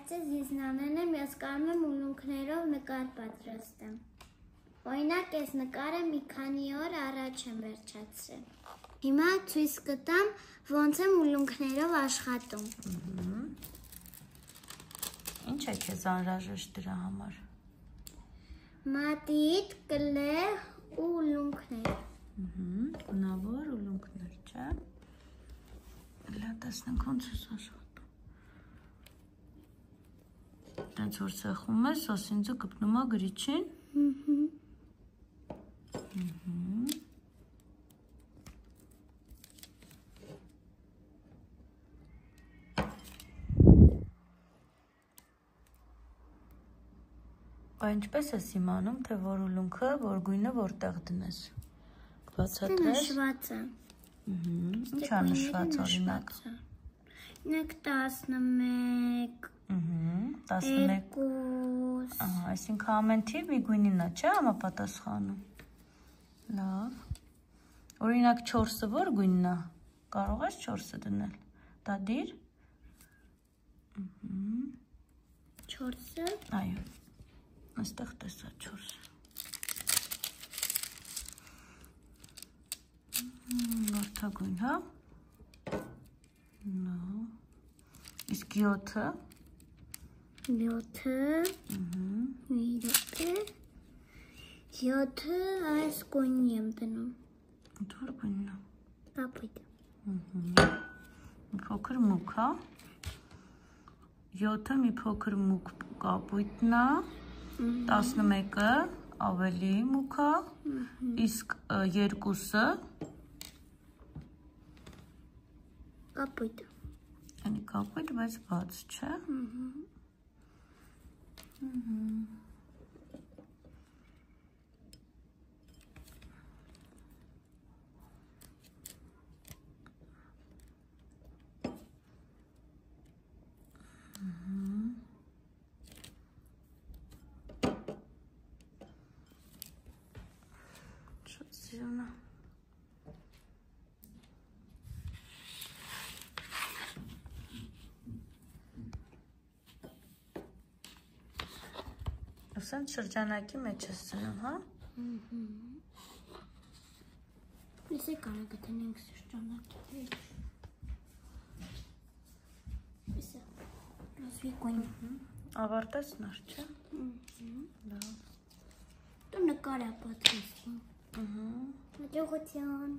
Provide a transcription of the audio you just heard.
Բայց ես նանեն եմ, ես կարում եմ ուլունքներով նկար պատրաստեմ։ Օրինակ ես նկարը մի քանի օր առաջ եմ վերջացրել։ Հիմա ցույց կտամ, ոնց եմ ուլունքներով աշխատում։ Ինչ է քեզ անհրաժեշտ դրա համար։ Մատիտ, կլեղ ու ուլունքներ։ Գունավոր ուլունքներ, չէ՞։ Լա տեսնենք ոնց ես աշխատում։ Տենց որ ցեխում ես, սոսինձը կպնում է գրիչին։ Ինչպես ես իմանում, թե որ ուլունքը, որ գույնը որտեղ դնես։ Բացատրես։ Նշված է։ Ինչ է նշված օրինակ։ Օրինակ 11, 11։ 2։ Այսինքն ամեն թիվ մի գույնին է, չէ՞ համապատասխանում։ Լավ։ Օրինակ 4-ը որ գույնն է։ Կարող ես 4-ը դնել։ Դա դիր։ 4-ը։ Այո։ Այստեղ տեսա 4-ը։ Վարդագույն, հա։ Իսկ 7-ը։ 7-ը։ 7-ը այս գույնի եմ դնում։ Դուր գույնն է։ Կապույտ։ Մի փոքր մուկ, հա։ 7-ը մի փոքր մուկ կապույտն է։ 11-ը ավելի մուկ է, իսկ 2-ը կապույտ։ Անի կապույտ, բայց բաց, չէ։ Սիրունա։ Ասեն շրջանակի մեջ ես ծնում, հա։ Ես կարա գտնենք շրջանակի մեջ։ Եսա, ասվի գույն։ Ավարտես նար, չէ։ Լավ։ Դու նկար է պատրաստում։ Հաջողություն։